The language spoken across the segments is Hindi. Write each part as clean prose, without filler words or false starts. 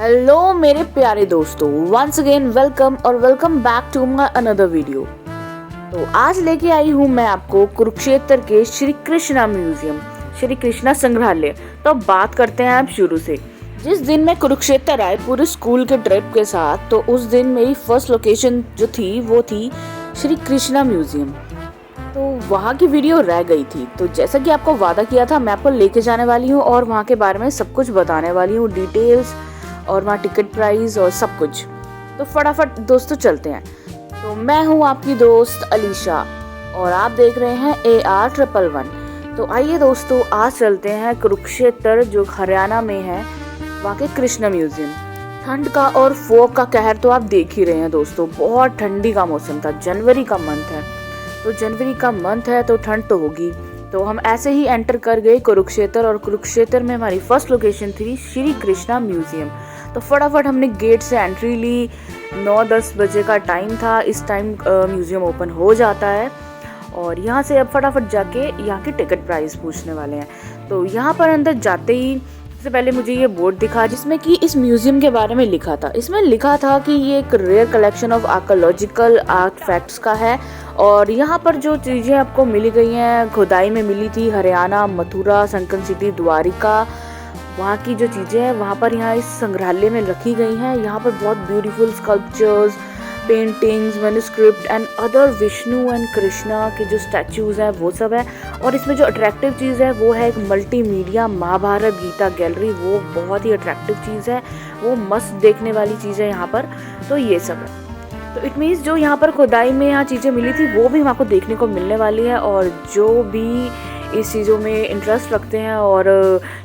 हेलो मेरे प्यारे दोस्तों, वंस अगेन वेलकम और welcome back to my another video. तो आज लेके आई हूँ मैं आपको कुरुक्षेत्र के श्री कृष्णा म्यूजियम, श्री कृष्णा संग्रहालय। तो अब बात करते हैं आप शुरू से। जिस दिन मैं कुरुक्षेत्र आए पूरे स्कूल के ट्रिप के साथ, तो उस दिन मेरी फर्स्ट लोकेशन जो थी वो थी श्री कृष्णा म्यूजियम। तो वहाँ की वीडियो रह गई थी, तो जैसा कि आपको वादा किया था मैं आपको लेके जाने वाली हूँ और वहाँ के बारे में सब कुछ बताने वाली हूँ, डिटेल्स और वहाँ टिकट प्राइस और सब कुछ। तो फटाफट दोस्तों चलते हैं। तो मैं हूँ आपकी दोस्त अलीशा और आप देख रहे हैं AR111। तो आइए दोस्तों आज चलते हैं कुरुक्षेत्र जो हरियाणा में है, वहाँ के कृष्णा म्यूजियम। ठंड का और फोग का कहर तो आप देख ही रहे हैं दोस्तों, बहुत ठंडी का मौसम था, जनवरी का मंथ है। तो जनवरी का मंथ है तो ठंड तो होगी। तो हम ऐसे ही एंटर कर गए कुरुक्षेत्र और कुरुक्षेत्र में हमारी फर्स्ट लोकेशन थी श्री कृष्णा म्यूजियम। तो फटाफट हमने गेट से एंट्री ली। 9-10 बजे का टाइम था, इस टाइम म्यूजियम ओपन हो जाता है। और यहाँ से अब फटाफट जाके यहाँ की टिकट प्राइस पूछने वाले हैं। तो यहाँ पर अंदर जाते ही सबसे पहले मुझे ये बोर्ड दिखा जिसमें कि इस म्यूजियम के बारे में लिखा था। इसमें लिखा था कि ये एक rare collection of archaeological artifacts का है और यहाँ पर जो चीज़ें आपको मिली गई हैं खुदाई में मिली थी, हरियाणा, मथुरा, संकन सिटी, द्वारिका, वहाँ की जो चीज़ें हैं वहाँ पर यहाँ इस संग्रहालय में रखी गई हैं। यहाँ पर बहुत beautiful sculptures, paintings, manuscript and other Vishnu and Krishna के जो स्टैचूज़ हैं वो सब है। और इसमें जो अट्रैक्टिव चीज़ है वो है एक मल्टीमीडिया महाभारत गीता गैलरी। वो बहुत ही अट्रैक्टिव चीज़ है, वो मस्त देखने वाली चीज़ है यहाँ पर। तो ये सब है। तो इट मीन्स जो यहाँ पर खुदाई में यहाँ चीज़ें मिली थी वो भी हम आपको देखने को मिलने वाली है। और जो भी इस चीज़ों में इंटरेस्ट रखते हैं और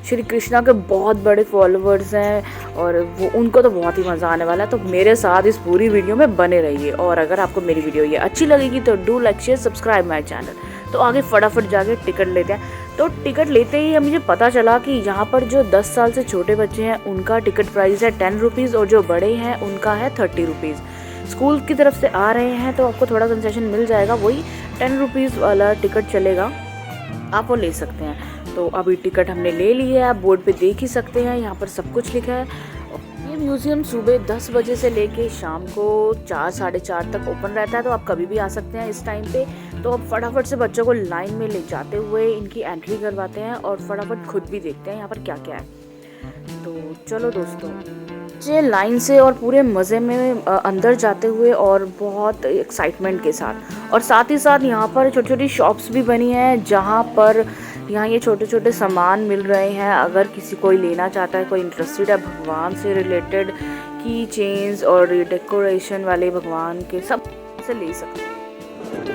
श्री कृष्णा के बहुत बड़े फॉलोअर्स हैं और वो उनको तो बहुत ही मज़ा आने वाला है। तो मेरे साथ इस पूरी वीडियो में बने रहिए। और अगर आपको मेरी वीडियो ये अच्छी लगेगी तो do like share subscribe my channel. तो आगे फटाफट जाके टिकट लेते हैं। तो टिकट लेते ही मुझे पता चला कि यहाँ पर जो 10 साल से छोटे बच्चे हैं उनका टिकट प्राइस है 10 रुपीज़ और जो बड़े हैं उनका है 30 रुपीज़। स्कूल की तरफ से आ रहे हैं तो आपको थोड़ा कंसेशन मिल जाएगा, वही 10 रुपीज़ वाला टिकट चलेगा, आप वो ले सकते हैं। तो अभी टिकट हमने ले ली है, आप बोर्ड पे देख ही सकते हैं, यहाँ पर सब कुछ लिखा है। ये म्यूज़ियम सुबह 10 बजे से लेके शाम को 4-4:30 तक ओपन रहता है, तो आप कभी भी आ सकते हैं इस टाइम पे। तो अब फटाफट से बच्चों को लाइन में ले जाते हुए इनकी एंट्री करवाते हैं और फटाफट खुद भी देखते हैं यहाँ पर क्या क्या है। तो चलो दोस्तों, बच्चे लाइन से और पूरे मज़े में अंदर जाते हुए और बहुत एक्साइटमेंट के साथ। और साथ ही साथ यहाँ पर छोटी छोटी शॉप्स भी बनी हैं जहाँ पर यहाँ ये छोटे छोटे सामान मिल रहे हैं। अगर किसी कोई लेना चाहता है, कोई इंटरेस्टेड है भगवान से रिलेटेड की चेन्स और डेकोरेशन वाले भगवान के, सब से ले सकते हैं।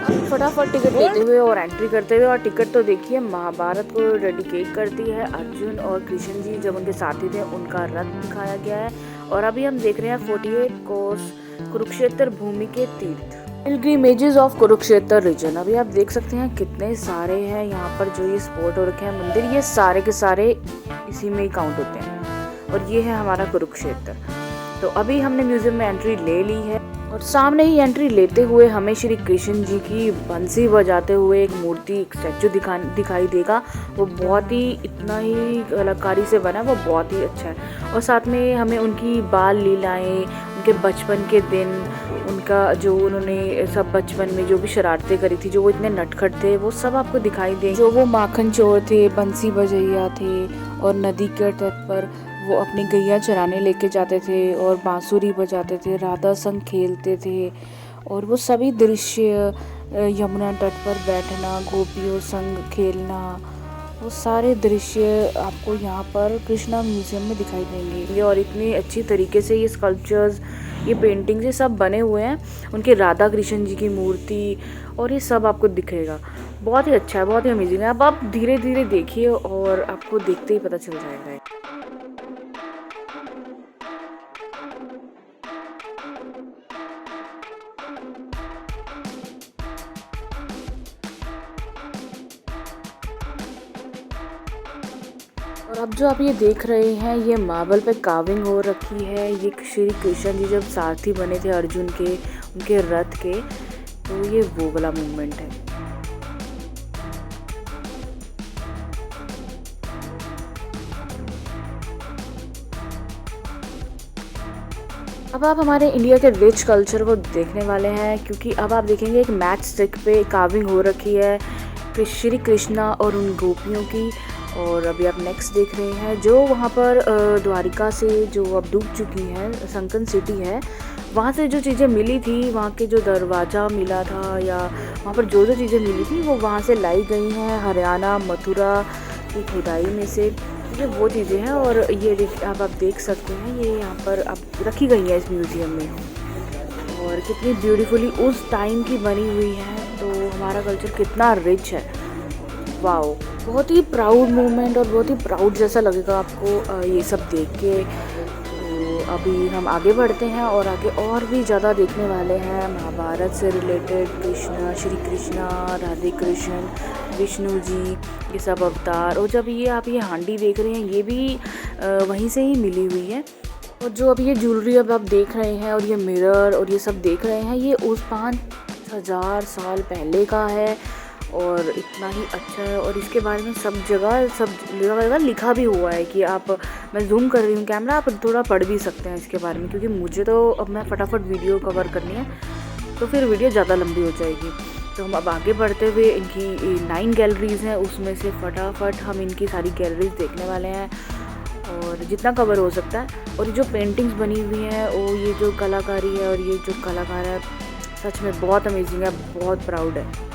अब फटाफट टिकट लेते हुए और एंट्री करते हुए, और टिकट तो देखिए महाभारत को डेडिकेट करती है। अर्जुन और कृष्ण जी जब उनके साथी थे उनका रथ दिखाया गया है। और अभी हम देख रहे हैं 48 कोस कुरुक्षेत्र भूमि के तीर्थ, पिलग्रिमेजेस ऑफ कुरुक्षेत्र रीजन। अभी आप देख सकते हैं कितने सारे हैं यहाँ पर जो ये स्पॉट हो रखे हैं मंदिर, ये सारे के सारे इसी में ही काउंट होते हैं। और ये है हमारा कुरुक्षेत्र। तो अभी हमने म्यूजियम में एंट्री ले ली है और सामने ही एंट्री लेते हुए हमें श्री कृष्ण जी की बंसी बजाते हुए एक मूर्ति, एक स्टैचू दिखाई देगा। वो बहुत ही इतना ही कलाकारी से बना है, वो बहुत ही अच्छा है। और साथ में हमें उनकी बाल लीलाएं, उनके बचपन के दिन, उनका जो उन्होंने सब बचपन में जो भी शरारतें करी थी, जो वो इतने नटखट थे, वो सब आपको दिखाई दे। जो वो माखन चोर थे, बंसी बजैया थे और नदी के तट पर वो अपनी गैया चराने लेके जाते थे और बांसुरी बजाते थे, राधा संग खेलते थे। और वो सभी दृश्य, यमुना तट पर बैठना, गोपियों संग खेलना, वो सारे दृश्य आपको यहाँ पर कृष्णा म्यूजियम में दिखाई देंगे। और इतनी अच्छी तरीके से ये स्कल्पचर्स, ये पेंटिंग्स, ये सब बने हुए हैं, उनके राधा कृष्ण जी की मूर्ति, और ये सब आपको दिखेगा। बहुत ही अच्छा है, बहुत ही अमेजिंग है। अब आप धीरे धीरे देखिए और आपको देखते ही पता चल जाएगा। और अब जो आप ये देख रहे हैं ये मार्बल पे कार्विंग हो रखी है। ये श्री कृष्ण जी जब सारथी बने थे अर्जुन के, उनके रथ के, तो ये वो वाला मूवमेंट है। अब आप हमारे इंडिया के रिच कल्चर को देखने वाले हैं, क्योंकि अब आप देखेंगे एक मैच स्टिक पे कार्विंग हो रखी है श्री कृष्णा और उन गोपियों की। और अभी आप नेक्स्ट देख रहे हैं जो वहाँ पर द्वारिका से जो अब डूब चुकी है संकन सिटी है, वहाँ से जो चीज़ें मिली थी, वहाँ के जो दरवाज़ा मिला था या वहाँ पर जो जो चीज़ें मिली थी वो वहाँ से लाई गई हैं हरियाणा मथुरा की खुदाई में से। ये वो चीज़ें हैं और ये आप देख सकते हैं ये यहाँ पर अब रखी गई हैं इस म्यूज़ियम में, और कितनी ब्यूटीफुली उस टाइम की बनी हुई है। तो हमारा कल्चर कितना रिच है, वाओ। बहुत ही प्राउड मोमेंट और बहुत ही प्राउड जैसा लगेगा आपको ये सब देख के। तो अभी हम आगे बढ़ते हैं और आगे और भी ज़्यादा देखने वाले हैं महाभारत से रिलेटेड, कृष्ण श्री कृष्णा राधे कृष्ण विष्णु जी ये सब अवतार। और जब ये आप ये हांडी देख रहे हैं ये भी वहीं से ही मिली हुई है। और जो अभी ये ज्वेलरी अब आप देख रहे हैं और ये मिरर और ये सब देख रहे हैं, ये उस 5000 साल पहले का है और इतना ही अच्छा है। और इसके बारे में सब जगह लिखा भी हुआ है कि आप, मैं जूम कर रही हूँ कैमरा, आप थोड़ा पढ़ भी सकते हैं इसके बारे में, क्योंकि मुझे तो अब मैं फटाफट वीडियो कवर करनी है तो फिर वीडियो ज़्यादा लंबी हो जाएगी। तो हम अब आगे बढ़ते हुए इनकी 9 गैलरीज़ हैं, उसमें से फटाफट हम इनकी सारी गैलरीज देखने वाले हैं और जितना कवर हो सकता है। और ये जो पेंटिंग्स बनी हुई हैं, वो ये जो कलाकारी है और ये जो कलाकार है, सच में बहुत अमेजिंग है, बहुत प्राउड है।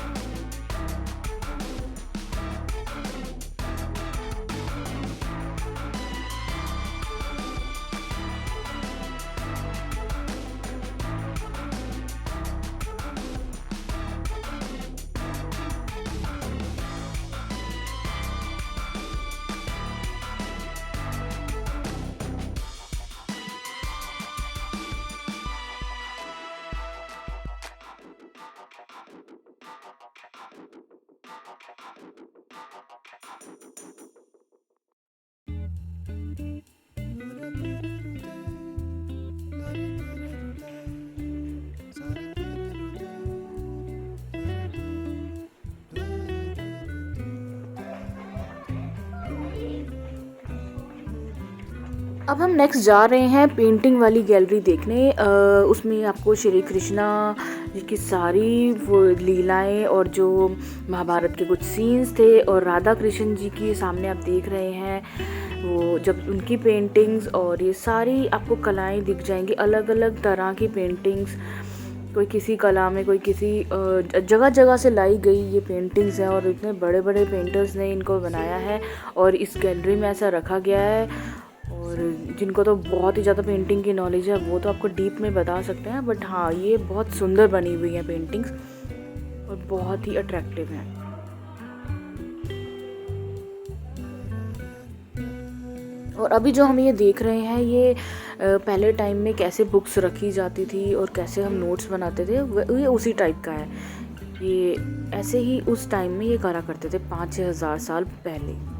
अब हम नेक्स्ट जा रहे हैं पेंटिंग वाली गैलरी देखने। उसमें आपको श्री कृष्णा जी की सारी वो लीलाएं और जो महाभारत के कुछ सीन्स थे और राधा कृष्ण जी की सामने आप देख रहे हैं, वो जब उनकी पेंटिंग्स और ये सारी आपको कलाएं दिख जाएंगी, अलग अलग तरह की पेंटिंग्स, कोई किसी कला में, कोई किसी जगह जगह से लाई गई ये पेंटिंग्स हैं। और इतने बड़े बड़े पेंटर्स ने इनको बनाया है और इस गैलरी में ऐसा रखा गया है। और जिनको तो बहुत ही ज़्यादा पेंटिंग की नॉलेज है वो तो आपको डीप में बता सकते हैं, बट हाँ ये बहुत सुंदर बनी हुई है पेंटिंग्स और बहुत ही अट्रैक्टिव हैं। और अभी जो हम ये देख रहे हैं ये पहले टाइम में कैसे बुक्स रखी जाती थी और कैसे हम नोट्स बनाते थे, ये उसी टाइप का है। ये ऐसे ही उस टाइम में ये करा करते थे 5-6 हज़ार साल पहले।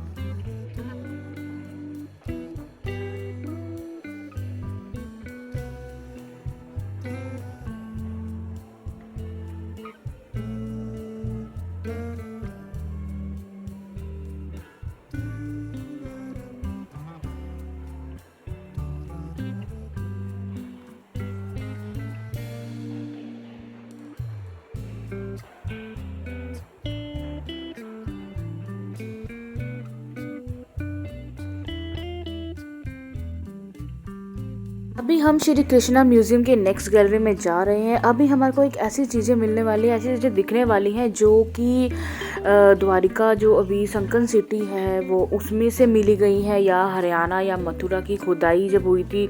अभी हम श्री कृष्णा म्यूज़ियम के नेक्स्ट गैलरी में जा रहे हैं। अभी हमारे को एक ऐसी चीज़ें मिलने वाली हैं, ऐसी चीज़ें दिखने वाली हैं जो कि द्वारिका जो अभी संकन सिटी है वो उसमें से मिली गई हैं, या हरियाणा या मथुरा की खुदाई जब हुई थी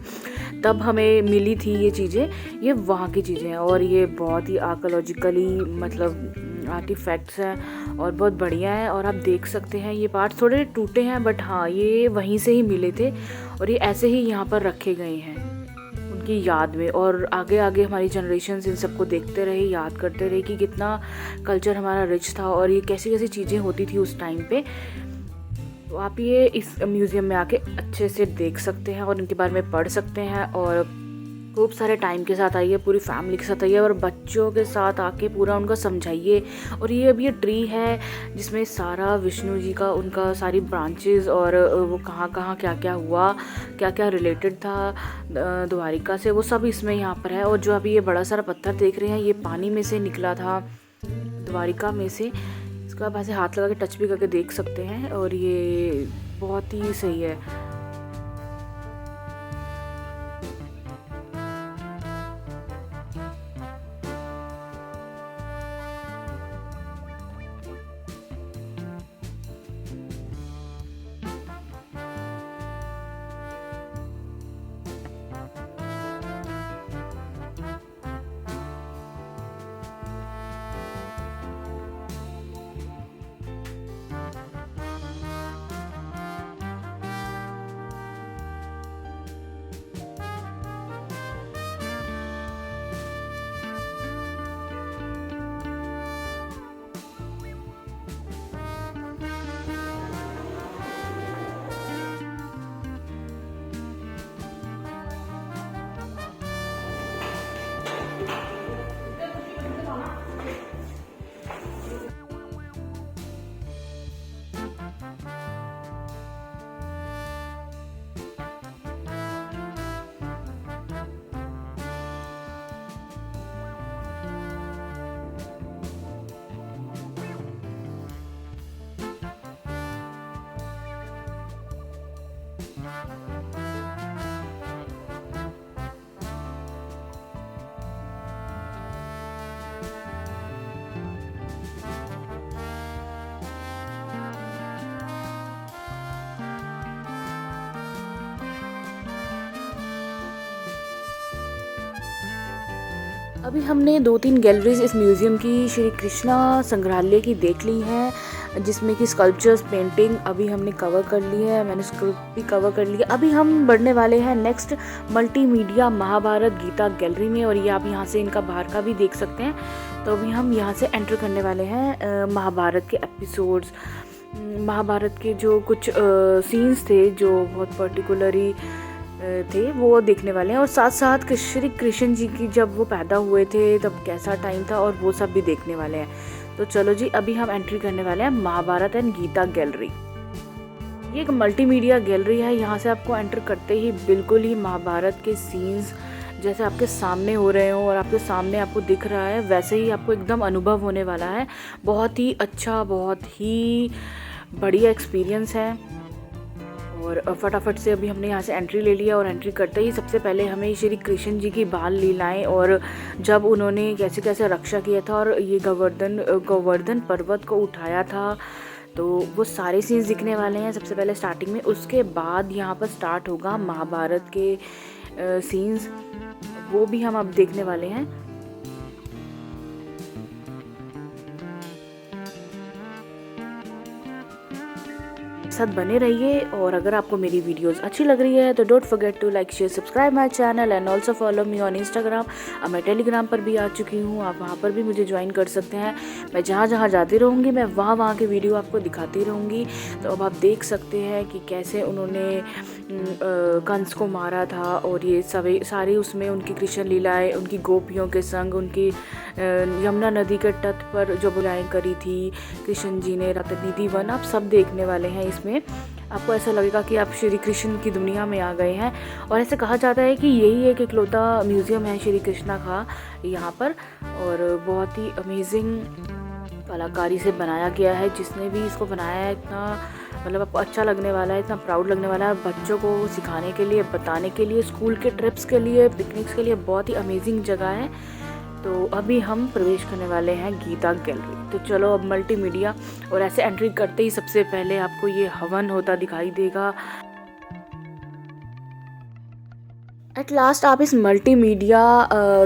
तब हमें मिली थी ये चीज़ें, ये वहाँ की चीज़ें हैं। और ये बहुत ही आर्कोलॉजिकली मतलब आर्टिफैक्ट्स हैं और बहुत बढ़िया है। और आप देख सकते हैं ये पार्ट थोड़े टूटे हैं, बट हाँ ये वहीं से ही मिले थे और ये ऐसे ही यहाँ पर रखे गए हैं की याद में। और आगे आगे हमारी जनरेशन इन सबको देखते रहे, याद करते रहे कि कितना कल्चर हमारा रिच था और ये कैसी कैसी चीज़ें होती थी उस टाइम पे। तो आप ये इस म्यूज़ियम में आके अच्छे से देख सकते हैं और इनके बारे में पढ़ सकते हैं और खूब सारे टाइम के साथ आइए, पूरी फैमिली के साथ आइए और बच्चों के साथ आके पूरा उनको समझाइए। और ये अब ये ट्री है जिसमें सारा विष्णु जी का उनका सारी ब्रांचेस और वो कहाँ कहाँ क्या क्या हुआ, क्या क्या रिलेटेड था द्वारिका से, वो सब इसमें यहाँ पर है। और जो अभी ये बड़ा सारा पत्थर देख रहे हैं ये पानी में से निकला था, द्वारिका में से। इसको आप ऐसे हाथ लगा के टच भी करके देख सकते हैं और ये बहुत ही सही है। अभी हमने 2-3 गैलरीज इस म्यूज़ियम की श्री कृष्णा संग्रहालय की देख ली हैं, जिसमें कि स्कल्पचर्स, पेंटिंग अभी हमने कवर कर ली है, मैन्युस्क्रिप्ट भी कवर कर लिया। अभी हम बढ़ने वाले हैं next multimedia Mahabharata Gita gallery में, और ये आप यहाँ से इनका बाहर का भी देख सकते हैं। तो अभी हम यहाँ से एंटर करने वाले हैं महाभारत के एपिसोड्स, महाभारत के जो कुछ सीन्स थे जो बहुत पर्टिकुलरली थे वो देखने वाले हैं, और साथ साथ श्री कृष्ण जी की जब वो पैदा हुए थे तब कैसा टाइम था और वो सब भी देखने वाले हैं। तो चलो जी, अभी हम एंट्री करने वाले हैं महाभारत एंड गीता गैलरी। ये एक मल्टीमीडिया गैलरी है। यहाँ से आपको एंटर करते ही बिल्कुल ही महाभारत के सीन्स जैसे आपके सामने हो रहे हो और आपके सामने आपको दिख रहा है, वैसे ही आपको एकदम अनुभव होने वाला है। बहुत ही अच्छा, बहुत ही बढ़िया एक्सपीरियंस है। और फटाफट से अभी हमने यहाँ से एंट्री ले लिया, और एंट्री करते ही सबसे पहले हमें श्री कृष्ण जी की बाल लीलाएं और जब उन्होंने कैसे कैसे रक्षा किया था और ये गोवर्धन पर्वत को उठाया था, तो वो सारे सीन्स दिखने वाले हैं सबसे पहले स्टार्टिंग में। उसके बाद यहाँ पर स्टार्ट होगा महाभारत के सीन्स, वो भी हम अब देखने वाले हैं। साथ बने रहिए, और अगर आपको मेरी वीडियोस अच्छी लग रही है तो don't forget to like, share, subscribe my channel and also follow me on Instagram. अब मैं टेलीग्राम पर भी आ चुकी हूँ, आप वहाँ पर भी मुझे ज्वाइन कर सकते हैं। मैं जहाँ जहाँ जाती रहूँगी मैं वहाँ के वीडियो आपको दिखाती रहूँगी। तो अब आप देख सकते हैं कि कैसे उन्होंने कंस को मारा था, और ये सारी उसमें उनकी कृष्ण लीलाएँ, उनकी गोपियों के संग, उनकी यमुना नदी के तट पर जो बुलाएँ करी थी कृष्ण जी ने, रतनिधि वन, आप सब देखने वाले हैं। इसमें आपको ऐसा लगेगा कि आप श्री कृष्ण की दुनिया में आ गए हैं। और ऐसे कहा जाता है कि यही एक इकलौता म्यूज़ियम है श्री कृष्णा का यहाँ पर, और बहुत ही अमेजिंग कलाकारी से बनाया गया है। जिसने भी इसको बनाया है इतना मतलब आपको अच्छा लगने वाला है, इतना प्राउड लगने वाला है। बच्चों को सिखाने के लिए, बताने के लिए, स्कूल के ट्रिप्स के लिए, पिकनिक्स के लिए बहुत ही अमेजिंग जगह है। तो अभी हम प्रवेश करने वाले हैं गीता गैलरी। तो चलो अब मल्टीमीडिया, और ऐसे एंट्री करते ही सबसे पहले आपको ये हवन होता दिखाई देगा। एट लास्ट आप इस मल्टीमीडिया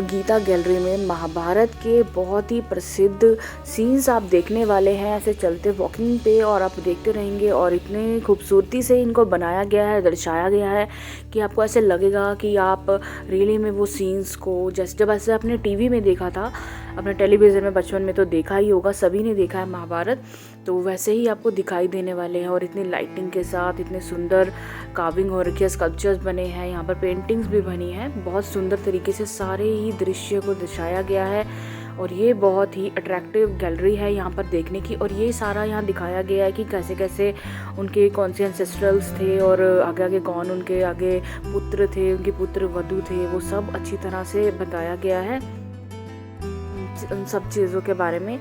गीता गैलरी में महाभारत के बहुत ही प्रसिद्ध सीन्स आप देखने वाले हैं, ऐसे चलते वॉकिंग पे, और आप देखते रहेंगे। और इतने खूबसूरती से इनको बनाया गया है, दर्शाया गया है कि आपको ऐसे लगेगा कि आप रियली में वो सीन्स को जब ऐसे आपने टीवी में देखा था, अपने टेलीविज़न में बचपन में तो देखा ही होगा, सभी ने देखा है महाभारत, तो वैसे ही आपको दिखाई देने वाले हैं। और इतनी लाइटिंग के साथ इतने सुंदर कार्विंग हो रखी है, स्कल्पचर्स बने हैं, यहाँ पर पेंटिंग्स भी बनी हैं। बहुत सुंदर तरीके से सारे ही दृश्य को दर्शाया गया है और ये बहुत ही अट्रैक्टिव गैलरी है यहाँ पर देखने की। और ये सारा यहाँ दिखाया गया है कि कैसे कैसे उनके कौन से एंसेस्ट्रल्स थे और आगे आगे कौन उनके आगे पुत्र थे, उनके पुत्र वधु थे, वो सब अच्छी तरह से बताया गया है उन सब चीज़ों के बारे में।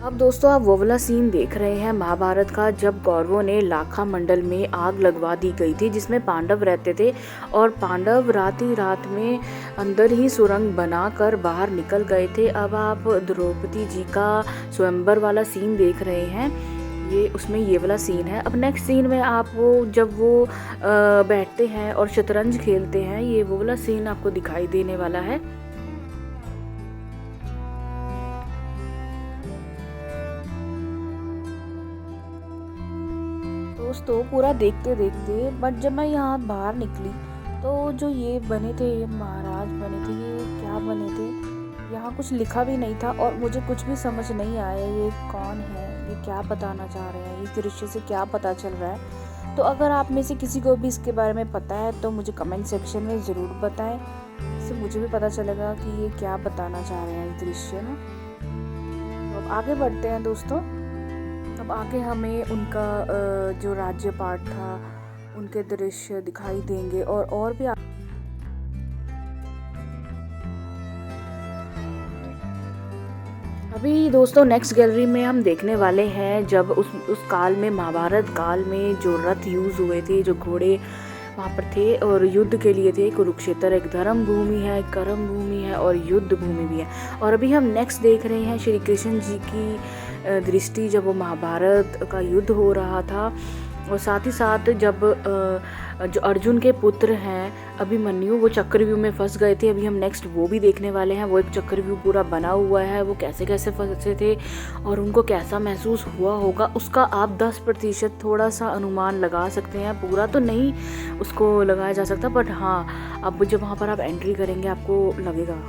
अब दोस्तों आप वो वाला सीन देख रहे हैं महाभारत का, जब कौरवों ने लाखा मंडल में आग लगवा दी गई थी जिसमें पांडव रहते थे और पांडव रात ही रात में अंदर ही सुरंग बनाकर बाहर निकल गए थे। अब आप द्रौपदी जी का स्वयंवर वाला सीन देख रहे हैं, ये उसमें ये वाला सीन है। अब नेक्स्ट सीन में आप जब वो बैठते हैं और शतरंज खेलते हैं, ये वो वाला सीन आपको दिखाई देने वाला है। दोस्तों पूरा देखते देखते बट जब मैं यहाँ बाहर निकली तो जो ये बने थे, ये महाराज बने थे, ये क्या बने थे, यहाँ कुछ लिखा भी नहीं था और मुझे कुछ भी समझ नहीं आया ये कौन है, ये क्या बताना चाह रहे हैं, इस दृश्य से क्या पता चल रहा है। तो अगर आप में से किसी को भी इसके बारे में पता है तो मुझे कमेंट सेक्शन में ज़रूर बताएं, इससे मुझे भी पता चलेगा कि ये क्या बताना चाह रहे हैं इस दृश्य में। तो अब आगे बढ़ते हैं दोस्तों। अब आगे हमें उनका जो राज्य पाठ था उनके दृश्य दिखाई देंगे और भी अभी दोस्तों नेक्स्ट गैलरी में हम देखने वाले हैं जब उस काल में, महाभारत काल में जो रथ यूज़ हुए थे, जो घोड़े वहाँ पर थे और युद्ध के लिए थे। कुरुक्षेत्र एक धर्म भूमि है, एक कर्म भूमि है और युद्ध भूमि भी है। और अभी हम नेक्स्ट देख रहे हैं श्री कृष्ण जी की दृष्टि जब वो महाभारत का युद्ध हो रहा था और साथ ही साथ जब जो अर्जुन के पुत्र हैं अभिमन्यु वो चक्रव्यूह में फंस गए थे। अभी हम नेक्स्ट वो भी देखने वाले हैं। वो एक चक्रव्यूह पूरा बना हुआ है, वो कैसे कैसे फंसे थे और उनको कैसा महसूस हुआ होगा उसका आप 10% थोड़ा सा अनुमान लगा सकते हैं। पूरा तो नहीं उसको लगाया जा सकता, बट हाँ अब जब वहाँ पर आप एंट्री करेंगे आपको लगेगा।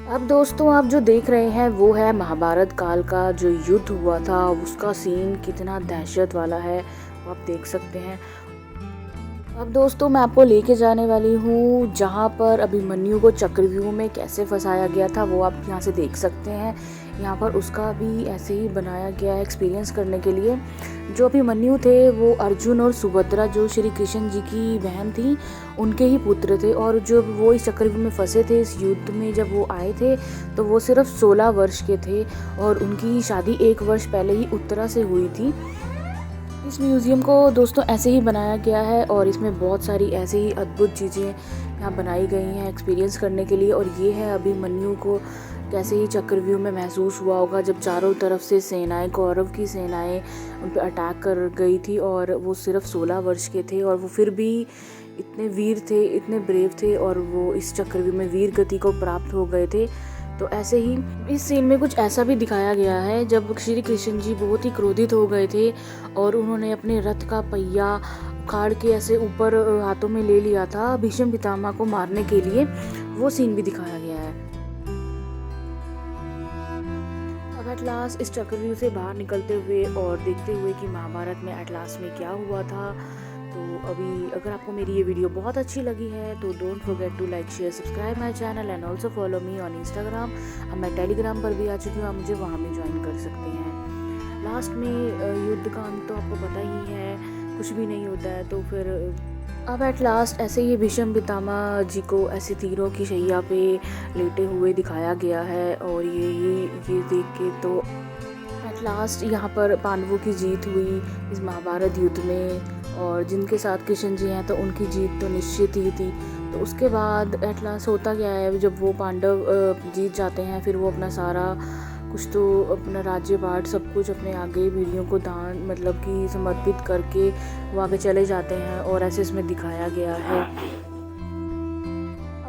अब दोस्तों आप जो देख रहे हैं वो है महाभारत काल का जो युद्ध हुआ था, उसका सीन कितना दहशत वाला है वो आप देख सकते हैं। अब दोस्तों मैं आपको लेके जाने वाली हूँ जहाँ पर अभिमन्यु को चक्रव्यूह में कैसे फंसाया गया था, वो आप यहाँ से देख सकते हैं। यहाँ पर उसका भी ऐसे ही बनाया गया है एक्सपीरियंस करने के लिए। जो अभिमन्यु थे वो अर्जुन और सुभद्रा जो श्री कृष्ण जी की बहन थी उनके ही पुत्र थे। और जब वो इस चक्रव्यूह में फंसे थे, इस युद्ध में जब वो आए थे तो वो सिर्फ 16 वर्ष के थे और उनकी शादी 1 वर्ष पहले ही उत्तरा से हुई थी। इस म्यूज़ियम को दोस्तों ऐसे ही बनाया गया है और इसमें बहुत सारी ऐसे ही अद्भुत चीज़ें यहाँ बनाई गई हैं एक्सपीरियंस करने के लिए। और ये है अभिमन्यु को कैसे ही चक्रव्यूह में महसूस हुआ होगा जब चारों तरफ से सेनाएं, कौरव की सेनाएं उन पर अटैक कर गई थी और वो सिर्फ 16 वर्ष के थे और वो फिर भी इतने वीर थे, इतने ब्रेव थे और वो इस चक्रव्यूह में वीर गति को प्राप्त हो गए थे। तो ऐसे ही इस सीन में कुछ ऐसा भी दिखाया गया है जब श्री कृष्ण जी बहुत ही क्रोधित हो गए थे और उन्होंने अपने रथ का पहिया उखाड़ के ऐसे ऊपर हाथों में ले लिया था भीष्म पितामह को मारने के लिए, वो सीन भी दिखाया गया है। अब एट लास्ट इस चक्रव्यूह से बाहर निकलते हुए और देखते हुए कि महाभारत में एट लास्ट में क्या हुआ था। तो अभी अगर आपको मेरी ये वीडियो बहुत अच्छी लगी है तो don't forget to like, share, subscribe my channel and also follow me on Instagram. अब मैं टेलीग्राम पर भी आ चुकी हूँ, आप मुझे वहाँ भी ज्वाइन कर सकते हैं। लास्ट में युद्ध का अंत तो आपको पता ही है, कुछ भी नहीं होता है। तो फिर अब एट लास्ट ऐसे ही भीष्म पितामह जी को ऐसे तीरों की शैया पे लेटे हुए दिखाया गया है और ये देख के तो एट लास्ट यहाँ पर पांडवों की जीत हुई इस महाभारत युद्ध में और जिनके साथ कृष्ण जी हैं तो उनकी जीत तो निश्चित ही थी। तो उसके बाद एट लास्ट होता क्या है, जब वो पांडव जीत जाते हैं फिर वो अपना सारा कुछ तो अपना राज्य पाठ सब कुछ अपने आगे पीढ़ियों को दान मतलब कि समर्पित करके वो आगे चले जाते हैं और ऐसे इसमें दिखाया गया है।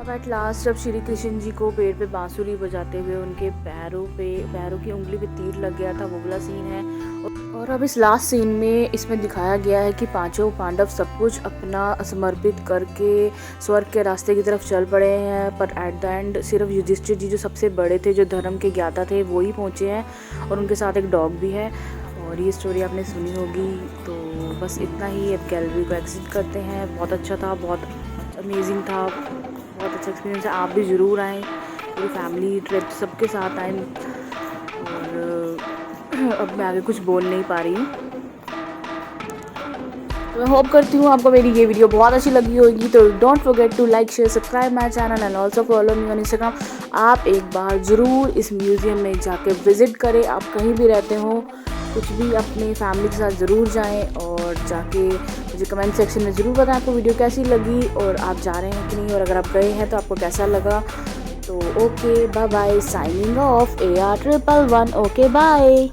अब एट लास्ट जब श्री कृष्ण जी को पेड़ पे बांसुरी बजाते हुए उनके पैरों की उंगली पे तीर लग गया था, वो वाला सीन है। और अब इस लास्ट सीन में इसमें दिखाया गया है कि पांचों पांडव सब कुछ अपना समर्पित करके स्वर्ग के रास्ते की तरफ चल पड़े हैं, पर एट द एंड सिर्फ युधिष्ठिर जी जो सबसे बड़े थे, जो धर्म के ज्ञाता थे, वो ही पहुँचे हैं और उनके साथ एक डॉग भी है। और ये स्टोरी आपने सुनी होगी। तो बस इतना ही। अब गैलरी को एग्जिट करते हैं। बहुत अच्छा था, बहुत अमेजिंग था, बहुत अच्छा एक्सपीरियंस है। आप भी ज़रूर आएँ, पूरी फैमिली ट्रिप सबके साथ आएँ। और अब मैं आगे कुछ बोल नहीं पा रही हूँ, तो मैं होप करती हूँ आपको मेरी ये वीडियो बहुत अच्छी लगी होगी। तो don't forget to like, share, subscribe my channel and also follow me on Instagram. आप एक बार ज़रूर इस म्यूज़ियम में जाके विज़िट करें। आप कहीं भी रहते हो, कुछ भी, अपनी फैमिली के साथ ज़रूर जाएं और जाके मुझे कमेंट सेक्शन में ज़रूर बताएं आपको वीडियो कैसी लगी और आप जा रहे हैं कि नहीं, और अगर आप गए हैं तो आपको कैसा लगा। तो okay, bye bye, signing off AR111। Okay, bye.